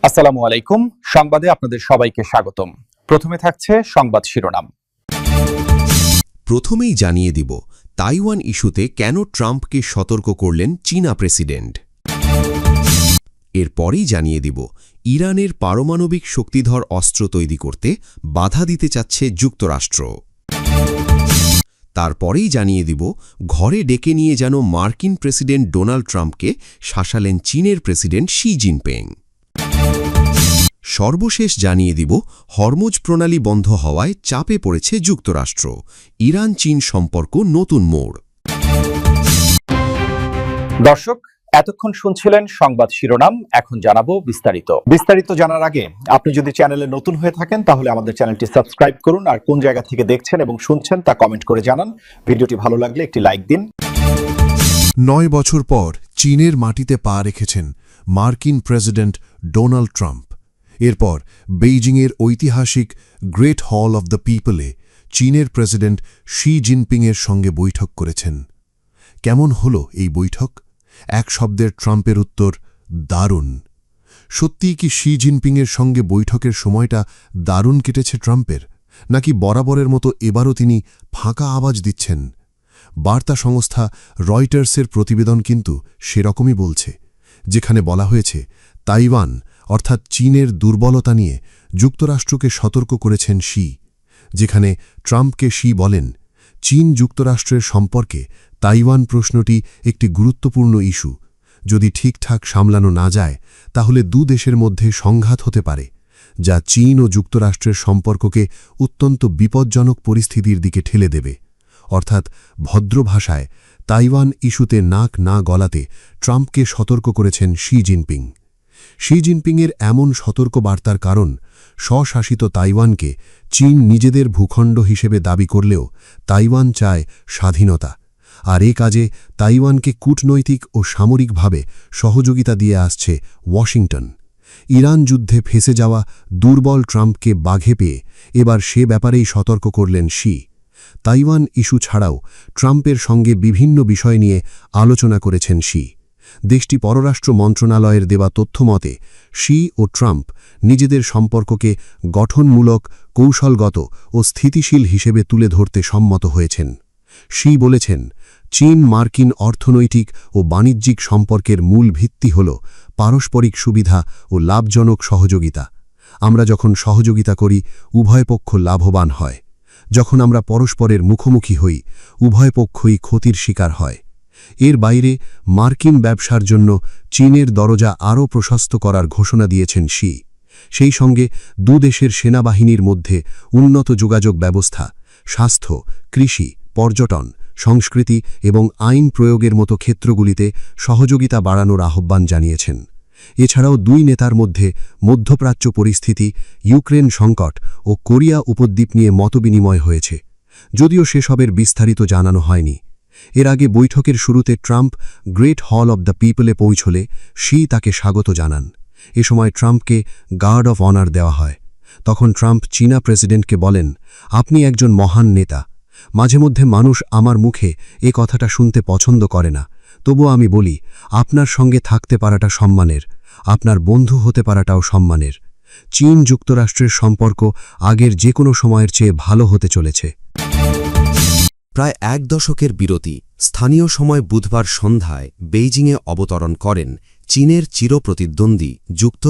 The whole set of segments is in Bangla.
আসসালামু আলাইকুম। সংবাদে আপনাদের সবাইকে স্বাগতম। প্রথমে থাকছে সংবাদ শিরোনাম। প্রথমেই জানিয়ে দিব তাইওয়ান ইস্যুতে কেন ট্রাম্পকে সতর্ক করলেন চীনা প্রেসিডেন্ট। এরপরেই জানিয়ে দিব ইরানের পারমাণবিক শক্তিধর অস্ত্র তৈরি করতে বাধা দিতে চাচ্ছে যুক্তরাষ্ট্র। তারপরেই জানিয়ে দিব ঘরে ডেকে নিয়ে যেন মার্কিন প্রেসিডেন্ট ডোনাল্ড ট্রাম্পকে শাসালেন চীনের প্রেসিডেন্ট শি জিনপিং। সর্বশেষ জানিয়ে দিব হরমুজ প্রণালী বন্ধ হওয়ায় চাপে পড়েছে যুক্তরাষ্ট্র, ইরান চীন সম্পর্ক নতুন মোড়। দর্শক, এতক্ষণ শুনছিলেন সংবাদ শিরোনাম। এখন জানাবো বিস্তারিত জানার আগে আপনি যদি চ্যানেলে নতুন হয়ে থাকেন তাহলে আমাদের চ্যানেলটি সাবস্ক্রাইব করুন, আর কোন জায়গা থেকে দেখছেন এবং শুনছেন তা কমেন্ট করে জানান। ভিডিওটি ভালো লাগলে একটি লাইক দিন। 9 বছর পর চীনের মাটিতে পা রেখেছেন মার্কিন প্রেসিডেন্ট ডোনাল্ড ট্রাম্প। এরপর বেইজিংয়ের ঐতিহাসিক গ্রেট হল অব দ্য পিপলে চীনের প্রেসিডেন্ট শি জিনপিংয়ের সঙ্গে বৈঠক করেছেন। কেমন হল এই বৈঠক? এক শব্দের ট্রাম্পের উত্তর, দারুণ। সত্যিই কি শি জিনপিংয়ের সঙ্গে বৈঠকের সময়টা দারুণ কেটেছে ট্রাম্পের, নাকি বরাবরের মতো এবারও তিনি ফাঁকা আওয়াজ দিচ্ছেন? বার্তা সংস্থা রয়টার্সের প্রতিবেদন কিন্তু সেরকমই বলছে, যেখানে বলা হয়েছে তাইওয়ান অর্থাৎ চীনের দুর্বলতা নিয়ে যুক্তরাষ্ট্রকে সতর্ক করেছেন শি। যেখানে ট্রাম্পকে শি বলেন, চীন যুক্তরাষ্ট্রের সম্পর্কে তাইওয়ান প্রশ্নটি একটি গুরুত্বপূর্ণ ইস্যু। যদি ঠিকঠাক সামলানো না যায় তাহলে দু দেশের মধ্যে সংঘাত হতে পারে, যা চীন ও যুক্তরাষ্ট্রের সম্পর্ককে অত্যন্ত বিপজ্জনক পরিস্থিতির দিকে ঠেলে দেবে। অর্থাৎ ভদ্র ভাষায় তাইওয়ান ইস্যুতে নাক না গলাতে ট্রাম্পকে সতর্ক করেছেন শি জিনপিং। শি জিনপিংয়ের এমন সতর্ক বার্তার কারণ, স্বশাসিত তাইওয়ানকে চীন নিজেদের ভূখণ্ড হিসেবে দাবি করলেও তাইওয়ান চায় স্বাধীনতা, আর এ কাজে তাইওয়ানকে কূটনৈতিক ও সামরিকভাবে সহযোগিতা দিয়ে আসছে ওয়াশিংটন। ইরান যুদ্ধে ফেঁসে যাওয়া দুর্বল ট্রাম্পকে বাঘে পেয়ে এবার সে ব্যাপারেই সতর্ক করলেন শি। তাইওয়ান ইস্যু ছাড়াও ট্রাম্পের সঙ্গে বিভিন্ন বিষয় নিয়ে আলোচনা করেছেন শি। দেশটি পররাষ্ট্র মন্ত্রণালয়ের দেওয়া তথ্যমতে শি ও ট্রাম্প নিজেদের সম্পর্ককে গঠনমূলক, কৌশলগত ও স্থিতিশীল হিসেবে তুলে ধরতে সম্মত হয়েছেন। শি বলেছেন, চীন মার্কিন অর্থনৈতিক ও বাণিজ্যিক সম্পর্কের মূল ভিত্তি হল পারস্পরিক সুবিধা ও লাভজনক সহযোগিতা। আমরা যখন সহযোগিতা করি উভয় পক্ষ লাভবান হয়। যখন আমরা পরস্পরের মুখোমুখি হই উভয় পক্ষই ক্ষতির শিকার হয়। এর বাইরে মার্কিন ব্যবসার জন্য চীনের দরজা আরও প্রশস্ত করার ঘোষণা দিয়েছেন শি। সেই সঙ্গে দুদেশের সেনাবাহিনীর মধ্যে উন্নত যোগাযোগ ব্যবস্থা, স্বাস্থ্য, কৃষি, পর্যটন, সংস্কৃতি এবং আইন প্রয়োগের মতো ক্ষেত্রগুলিতে সহযোগিতা বাড়ানোর আহ্বান জানিয়েছেন। এছাড়াও দুই নেতার মধ্যে মধ্যপ্রাচ্য পরিস্থিতি, ইউক্রেন সংকট ও কোরিয়া উপদ্বীপ নিয়ে মতবিনিময় হয়েছে, যদিও সেসবের বিস্তারিত জানানো হয়নি। এর আগে বৈঠকের শুরুতে ট্রাম্প গ্রেট হল অব দ্য পিপলে পৌঁছলে শি তাকে স্বাগত জানান। এ সময় ট্রাম্পকে গার্ড অফ অনার দেওয়া হয়। তখন ট্রাম্প চীনা প্রেসিডেন্টকে বলেন, আপনি একজন মহান নেতা। মাঝে মধ্যে মানুষ আমার মুখে এ কথাটা শুনতে পছন্দ করে না, তবুও আমি বলি, আপনার সঙ্গে থাকতে পারাটা সম্মানের, আপনার বন্ধু হতে পারাটাও সম্মানের। চীন যুক্তরাষ্ট্রের সম্পর্ক আগের যে কোনো সময়ের চেয়ে ভালো হতে চলেছে। প্রায় এক দশকের বিরতি স্থানীয় সময় বুধবার সন্ধ্যায় বেইজিংয়ে অবতরণ করেন চীনের চিরপ্রতিদ্বন্দ্বী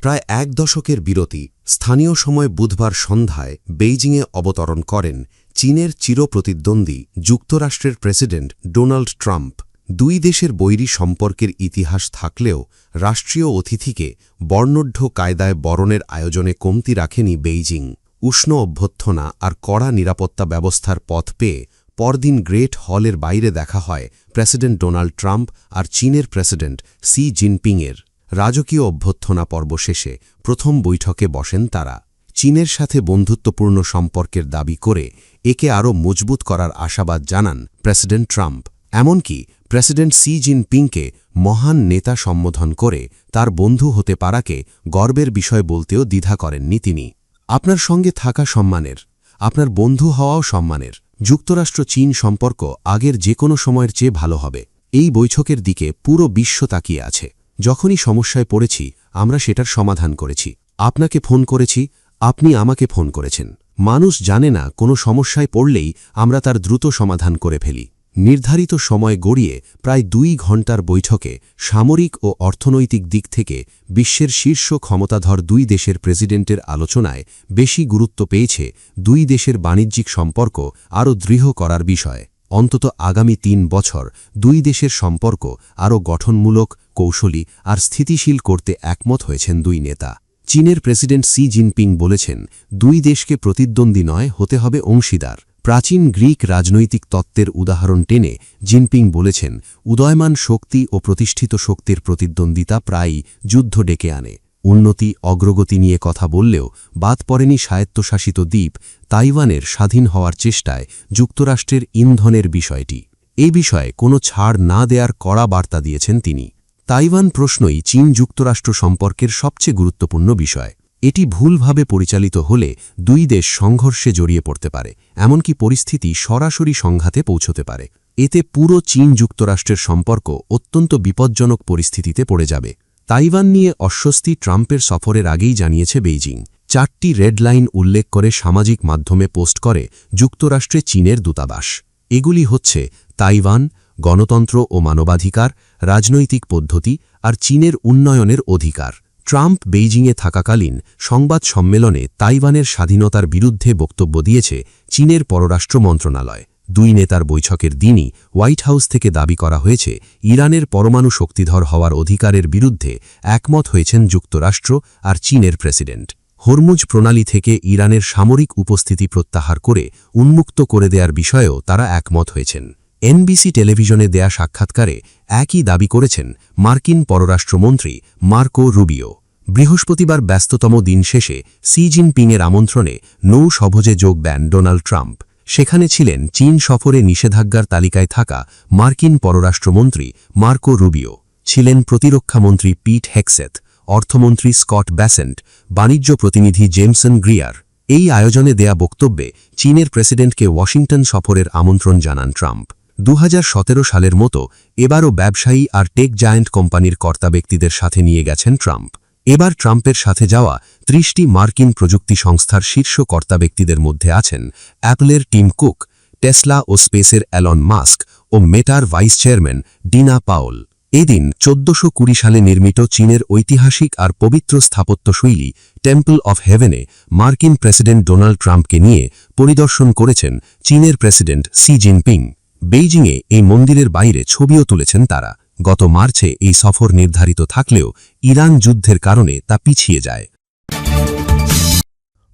প্রায় এক দশকের বিরতি স্থানীয় সময় বুধবার সন্ধ্যায় বেইজিংয়ে অবতরণ করেন চীনের চিরপ্রতিদ্বন্দ্বী যুক্তরাষ্ট্রের প্রেসিডেন্ট ডোনাল্ড ট্রাম্প। দুই দেশের বৈরী সম্পর্কের ইতিহাস থাকলেও রাষ্ট্রীয় অতিথিকে বর্ণাঢ্য কায়দায় বরণের আয়োজনে কমতি রাখেনি বেইজিং। উষ্ণ অভ্যর্থনা আর কড়া নিরাপত্তা ব্যবস্থার পথ পেয়ে পরদিন গ্রেট হলের বাইরে দেখা হয় প্রেসিডেন্ট ডোনাল্ড ট্রাম্প আর চীনের প্রেসিডেন্ট শি জিনপিংয়ের। রাজকীয় অভ্যর্থনা পর্ব শেষে প্রথম বৈঠকে বসেন তারা। চীনের সাথে বন্ধুত্বপূর্ণ সম্পর্কের দাবি করে একে আরও মজবুত করার আশাবাদ জানান প্রেসিডেন্ট ট্রাম্প। এমনকি প্রেসিডেন্ট শি জিনপিংকে মহান নেতা সম্বোধন করে তার বন্ধু হতে পারাকে গর্বের বিষয় বলতেও দ্বিধা করেননি তিনি। আপনার সঙ্গে থাকা সম্মানের, আপনার বন্ধু হওয়াও সম্মানের। যুক্তরাষ্ট্র চীন সম্পর্ক আগের যে কোনো সময়ের চেয়ে ভালো হবে। এই বৈঠকের দিকে পুরো বিশ্ব তাকিয়ে আছে। যখনই সমস্যায় পড়েছি আমরা সেটার সমাধান করেছি। আপনাকে ফোন করেছি, আপনি আমাকে ফোন করেছেন। মানুষ জানে না কোনো সমস্যায় পড়লেই আমরা তার দ্রুত সমাধান করে ফেলি। নির্ধারিত সময় গড়িয়ে প্রায় 2 ঘণ্টার বৈঠকে সামরিক ও অর্থনৈতিক দিক থেকে বিশ্বের শীর্ষ ক্ষমতাধর 2 দেশের প্রেসিডেন্টের আলোচনায় বেশি গুরুত্ব পেয়েছে 2 দেশের বাণিজ্যিক সম্পর্ক আরও দৃঢ় করার বিষয়। অন্তত আগামী 3 বছর 2 দেশের সম্পর্ক আরও গঠনমূলক, কৌশলী আর স্থিতিশীল করতে একমত হয়েছেন 2 নেতা। চীনের প্রেসিডেন্ট শি জিনপিং বলেছেন, 2 দেশকে প্রতিদ্বন্দ্বী নয়, হতে হবে অংশীদার। প্রাচীন গ্রিক রাজনৈতিক তত্ত্বের উদাহরণ টেনে জিনপিং বলেছেন, উদয়মান শক্তি ও প্রতিষ্ঠিত শক্তির প্রতিদ্বন্দ্বিতা প্রায়ই যুদ্ধ ডেকে আনে। উন্নতি, অগ্রগতি নিয়ে কথা বললেও বাদ পড়েনি স্বায়ত্তশাসিত দ্বীপ তাইওয়ানের স্বাধীন হওয়ার চেষ্টায় যুক্তরাষ্ট্রের ইন্ধনের বিষয়টি। এই বিষয়ে কোনো ছাড় না দেওয়ার কড়া বার্তা দিয়েছেন তিনি। তাইওয়ান প্রশ্নই চীন যুক্তরাষ্ট্র সম্পর্কের সবচেয়ে গুরুত্বপূর্ণ বিষয়। এটি ভুলভাবে পরিচালিত হলে 2 দেশ সংঘর্ষে জড়িয়ে পড়তে পারে, এমনকি পরিস্থিতি সরাসরি সংঘাতে পৌঁছতে পারে। এতে পুরো চীন যুক্তরাষ্ট্রের সম্পর্ক অত্যন্ত বিপজ্জনক পরিস্থিতিতে পড়ে যাবে। তাইওয়ান নিয়ে অস্বস্তি ট্রাম্পের সফরের আগেই জানিয়েছে বেইজিং। 4টি রেড লাইন উল্লেখ করে সামাজিক মাধ্যমে পোস্ট করে যুক্তরাষ্ট্রে চীনের দূতাবাস। এগুলি হচ্ছে তাইওয়ান, গণতন্ত্র ও মানবাধিকার, রাজনৈতিক পদ্ধতি আর চীনের উন্নয়নের অধিকার। ট্রাম্প বেইজিংয়ে থাকাকালীন সংবাদ সম্মেলনে তাইওয়ানের স্বাধীনতার বিরুদ্ধে বক্তব্য দিয়েছে চীনের পররাষ্ট্র মন্ত্রণালয়। 2 নেতার বৈঠকের দিনই হোয়াইট হাউস থেকে দাবি করা হয়েছে, ইরানের পরমাণু শক্তিধর হওয়ার অধিকারের বিরুদ্ধে একমত হয়েছেন যুক্তরাষ্ট্র আর চীনের প্রেসিডেন্ট। হরমুজ প্রণালী থেকে ইরানের সামরিক উপস্থিতি প্রত্যাহার করে উন্মুক্ত করে দেওয়ার বিষয়েও তারা একমত হয়েছেন। এনবিসি টেলিভিশনে দেয়া সাক্ষাৎকারে একই দাবি করেছেন মার্কিন পররাষ্ট্রমন্ত্রী মার্কো রুবিও। বৃহস্পতিবার ব্যস্ততম দিন শেষে শি জিনপিংয়ের আমন্ত্রণে নৌসভোজে যোগ দেন ডোনাল্ড ট্রাম্প। সেখানে ছিলেন চীন সফরে নিষেধাজ্ঞার তালিকায় থাকা মার্কিন পররাষ্ট্রমন্ত্রী মার্কো রুবিও, ছিলেন প্রতিরক্ষামন্ত্রী পিট হেগসেথ, অর্থমন্ত্রী স্কট ব্যাসেন্ট, বাণিজ্য প্রতিনিধি জেমসন গ্রিয়ার। এই আয়োজনে দেয়া বক্তব্যে চীনের প্রেসিডেন্টকে ওয়াশিংটন সফরের আমন্ত্রণ জানান ট্রাম্প। 2017 সালের মতো এবারও ব্যবসায়ী আর টেক জায়ান্ট কোম্পানির কর্তা ব্যক্তিদের সাথে নিয়ে গেছেন ট্রাম্প। এবার ট্রাম্পের সাথে যাওয়া 30টি মার্কিন প্রযুক্তি সংস্থার শীর্ষ কর্তা ব্যক্তিদের মধ্যে আছেন অ্যাপলের টিম কুক, টেসলা ও স্পেসের অ্যালন মাস্ক ও মেটার ভাইস চেয়ারম্যান ডিনা পাওল। এদিন 1420 সালে নির্মিত চীনের ঐতিহাসিক আর পবিত্র স্থাপত্যশৈলী টেম্পল অফ হেভেনে মার্কিন প্রেসিডেন্ট ডোনাল্ড ট্রাম্পকে নিয়ে পরিদর্শন করেছেন চীনের প্রেসিডেন্ট শি জিনপিং। বেইজিংয়ে এই মন্দিরের বাইরে ছবিও তুলেছেন তারা। গত মার্চে এই সফর নির্ধারিত থাকলেও ইরান যুদ্ধের কারণে তা পিছিয়ে যায়।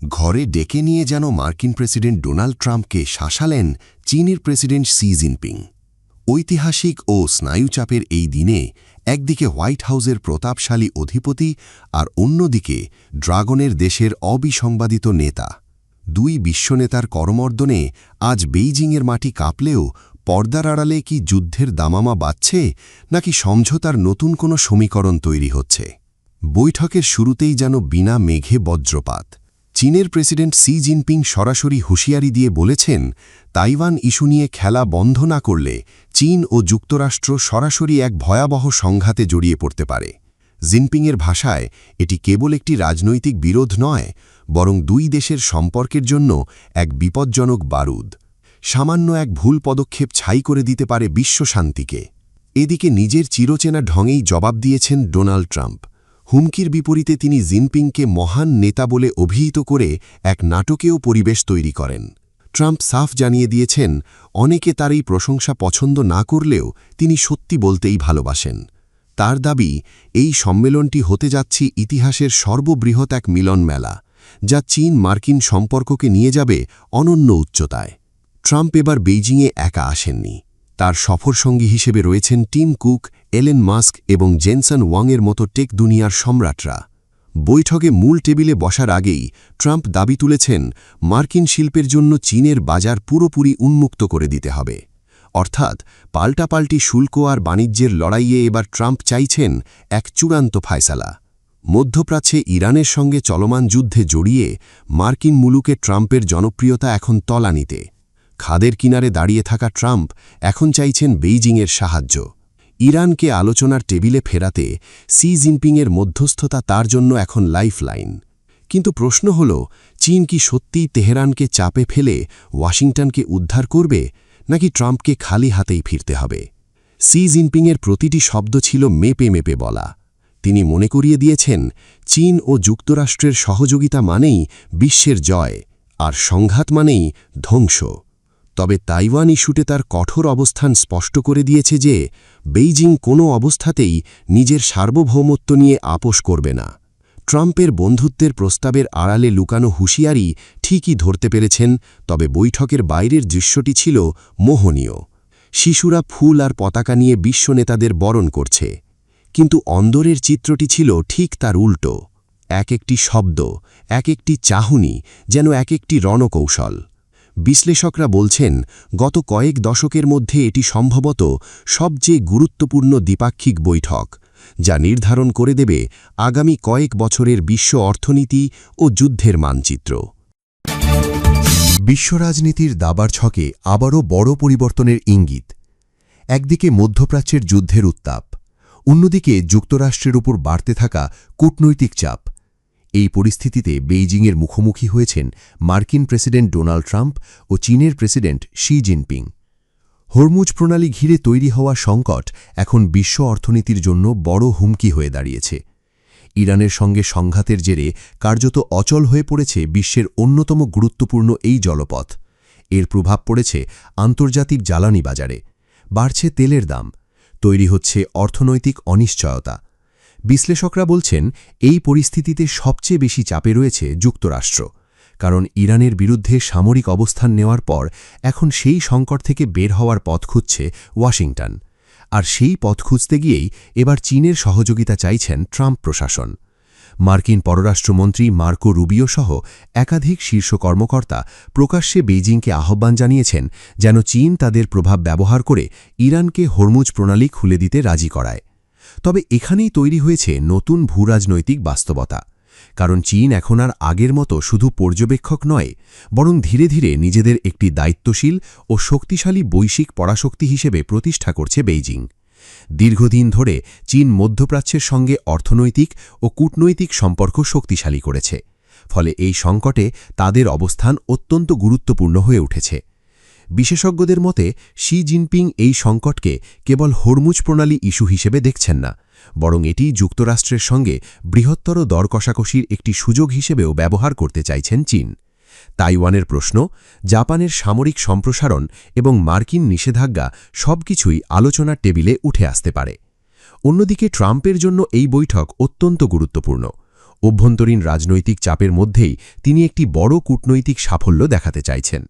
ঘরে ডেকে নিয়ে যেন মার্কিন প্রেসিডেন্ট ডোনাল্ড ট্রাম্পকে শাসালেন চীনের প্রেসিডেন্ট শি জিনপিং। ঐতিহাসিক ও স্নায়ুচাপের এই দিনে একদিকে হোয়াইট হাউসের প্রতাপশালী অধিপতি আর অন্যদিকে ড্রাগনের দেশের অবিসংবাদিত নেতা। 2 বিশ্বনেতার করমর্দনে আজ বেইজিংয়ের মাটি কাঁপলেও পর্দার আড়ালে কি যুদ্ধের দামামা বাজছে, নাকি সমঝোতার নতুন কোনো সমীকরণ তৈরি হচ্ছে? বৈঠকের শুরুতেই যেন বিনা মেঘে বজ্রপাত। চীনের প্রেসিডেন্ট শি জিনপিং সরাসরি হুঁশিয়ারি দিয়ে বলেছেন, তাইওয়ান ইস্যু নিয়ে খেলা বন্ধ না করলে চীন ও যুক্তরাষ্ট্র সরাসরি এক ভয়াবহ সংঘাতে জড়িয়ে পড়তে পারে। জিনপিংয়ের ভাষায় এটি কেবল একটি রাজনৈতিক বিরোধ নয়, বরং 2 দেশের সম্পর্কের জন্য এক বিপজ্জনক বারুদ। সামান্য এক ভুল পদক্ষেপ ছাই করে দিতে পারে বিশ্বশান্তিকে। এদিকে নিজের চিরচেনা ঢঙেই জবাব দিয়েছেন ডোনাল্ড ট্রাম্প। হুমকির বিপরীতে তিনি জিনপিংকে মহান নেতা বলে অভিহিত করে এক নাটকীয় পরিবেশ তৈরি করেন। ট্রাম্প সাফ জানিয়ে দিয়েছেন, অনেকে তার এই প্রশংসা পছন্দ না করলেও তিনি সত্যি বলতেই ভালোবাসেন। তার দাবি, এই সম্মেলনটি হতে যাচ্ছে ইতিহাসের সর্ববৃহৎ এক মিলন মেলা, যা চীন মার্কিন সম্পর্ককে নিয়ে যাবে অনন্য উচ্চতায়। ট্রাম্প এবার বেইজিংয়ে একা আসেননি। তার সফরসঙ্গী হিসেবে রয়েছেন টিম কুক, এলেন মাস্ক এবং জেনসন ওয়াংয়ের মতো টেক দুনিয়ার সম্রাটরা। বৈঠকে মূল টেবিলে বসার আগেই ট্রাম্প দাবি তুলেছেন, মার্কিন শিল্পের জন্য চীনের বাজার পুরোপুরি উন্মুক্ত করে দিতে হবে। অর্থাৎ পাল্টাপাল্টি শুল্ক আর বাণিজ্যের লড়াইয়ে এবার ট্রাম্প চাইছেন এক চূড়ান্ত ফায়সালা। মধ্যপ্রাচ্যে ইরানের সঙ্গে চলমান যুদ্ধে জড়িয়ে মার্কিন মুলুকে ট্রাম্পের জনপ্রিয়তা এখন তলানিতে। খাদের কিনারে দাঁড়িয়ে থাকা ট্রাম্প এখন চাইছেন বেইজিংয়ের সাহায্য। ইরানকে আলোচনার টেবিলে ফেরাতে শি জিনপিংয়ের মধ্যস্থতা তার জন্য এখন লাইফলাইন। কিন্তু প্রশ্ন হল, চীন কি সত্যিই তেহরানকে চাপে ফেলে ওয়াশিংটনকে উদ্ধার করবে, নাকি ট্রাম্পকে খালি হাতেই ফিরতে হবে? সি জিনপিংয়ের প্রতিটি শব্দ ছিল মেপে মেপে বলা। তিনি মনে করিয়ে দিয়েছেন, চীন ও যুক্তরাষ্ট্রের সহযোগিতা মানেই বিশ্বের জয়, আর সংঘাত মানেই ধ্বংস। তবে তাইওয়ান ইস্যুতে তার কঠোর অবস্থান স্পষ্ট করে দিয়েছে যে বেইজিং কোনো অবস্থাতেই নিজের সার্বভৌমত্ব নিয়ে আপোস করবে না। ট্রাম্পের বন্ধুত্বের প্রস্তাবের আড়ালে লুকানো হুঁশিয়ারি ঠিকই ধরতে পেরেছেন, তবে বৈঠকের বাইরের দৃশ্যটি ছিল মোহনীয়। শিশুরা ফুল আর পতাকা নিয়ে বিশ্ব নেতাদের বরণ করছে, কিন্তু অন্দরের চিত্রটি ছিল ঠিক তার উল্টো। এক একটি শব্দ, এক একটি চাহনি যেন এক একটি রণকৌশল। বিশ্লেষকরা বলছেন, গত কয়েক দশকের মধ্যে এটি সম্ভবত সবচেয়ে গুরুত্বপূর্ণ দ্বিপাক্ষিক বৈঠক, যা নির্ধারণ করে দেবে আগামী কয়েক বছরের বিশ্ব অর্থনীতি ও যুদ্ধের মানচিত্র। বিশ্ব রাজনীতির দাবার ছকে আবারও বড় পরিবর্তনের ইঙ্গিত। একদিকে মধ্যপ্রাচ্যের যুদ্ধের উত্তাপ, অন্যদিকে যুক্তরাষ্ট্রের উপর বাড়তে থাকা কূটনৈতিক চাপ। এই পরিস্থিতিতে বেইজিংয়ের মুখোমুখি হয়েছেন মার্কিন প্রেসিডেন্ট ডোনাল্ড ট্রাম্প ও চীনের প্রেসিডেন্ট শি জিনপিং। হরমুজ প্রণালী ঘিরে তৈরি হওয়া সংকট এখন বিশ্ব অর্থনীতির জন্য বড় হুমকি হয়ে দাঁড়িয়েছে। ইরানের সঙ্গে সংঘাতের জেরে কার্যত অচল হয়ে পড়েছে বিশ্বের অন্যতম গুরুত্বপূর্ণ এই জলপথ। এর প্রভাব পড়েছে আন্তর্জাতিক জ্বালানি বাজারে, বাড়ছে তেলের দাম, তৈরি হচ্ছে অর্থনৈতিক অনিশ্চয়তা। বিশ্লেষকরা বলছেন, এই পরিস্থিতিতে সবচেয়ে বেশি চাপে রয়েছে যুক্তরাষ্ট্র, কারণ ইরানের বিরুদ্ধে সামরিক অবস্থান নেওয়ার পর এখন সেই সংকট থেকে বের হওয়ার পথ খুঁজছে ওয়াশিংটন। আর সেই পথ খুঁজতে গিয়েই এবার চীনের সহযোগিতা চাইছেন ট্রাম্প প্রশাসন। মার্কিন পররাষ্ট্রমন্ত্রী মার্কো রুবিও সহ একাধিক শীর্ষ কর্মকর্তা প্রকাশ্যে বেইজিংকে আহ্বান জানিয়েছেন যেন চীন তাদের প্রভাব ব্যবহার করে ইরানকে হরমুজ প্রণালী খুলে দিতে রাজি করায়। তবে এখানেই তৈরি হয়েছে নতুন ভূরাজনৈতিক বাস্তবতা, কারণ চীন এখন আর আগের মতো শুধু পর্যবেক্ষক নয়, বরং ধীরে ধীরে নিজেদের একটি দায়িত্বশীল ও শক্তিশালী বৈশ্বিক পরাশক্তি হিসেবে প্রতিষ্ঠা করছে বেইজিং। দীর্ঘদিন ধরে চীন মধ্যপ্রাচ্যের সঙ্গে অর্থনৈতিক ও কূটনৈতিক সম্পর্ক শক্তিশালী করেছে, ফলে এই সংকটে তাদের অবস্থান অত্যন্ত গুরুত্বপূর্ণ হয়ে উঠেছে। বিশেষজ্ঞদের মতে শি জিনপিং এই সংকটকে কেবল হরমুজ প্রণালী ইস্যু হিসেবে দেখছেন না, বরং এটি যুক্তরাষ্ট্রের সঙ্গে বৃহত্তর দর কষাকষির একটি সুযোগ হিসেবেও ব্যবহার করতে চাইছেন চীন। তাইওয়ানের প্রশ্ন, জাপানের সামরিক সম্প্রসারণ এবং মার্কিন নিষেধাজ্ঞা সবকিছুই আলোচনার টেবিলে উঠে আসতে পারে। অন্যদিকে ট্রাম্পের জন্য এই বৈঠক অত্যন্ত গুরুত্বপূর্ণ। অভ্যন্তরীণ রাজনৈতিক চাপের মধ্যেই তিনি একটি বড় কূটনৈতিক সাফল্য দেখাতে চাইছেন।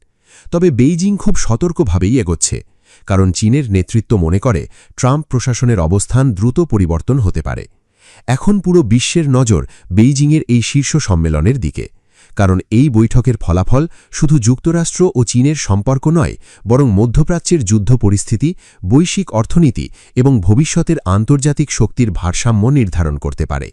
তবে বেইজিং খুব সতর্কভাবেই এগোচ্ছে, কারণ চীনের নেতৃত্ব মনে করে ট্রাম্প প্রশাসনের অবস্থান দ্রুত পরিবর্তন হতে পারে। এখন পুরো বিশ্বের নজর বেইজিংয়ের এই শীর্ষ সম্মেলনের দিকে, কারণ এই বৈঠকের ফলাফল শুধু যুক্তরাষ্ট্র ও চীনের সম্পর্ক নয়, বরং মধ্যপ্রাচ্যের যুদ্ধ পরিস্থিতি, বৈশ্বিক অর্থনীতি এবং ভবিষ্যতের আন্তর্জাতিক শক্তির ভারসাম্য নির্ধারণ করতে পারে।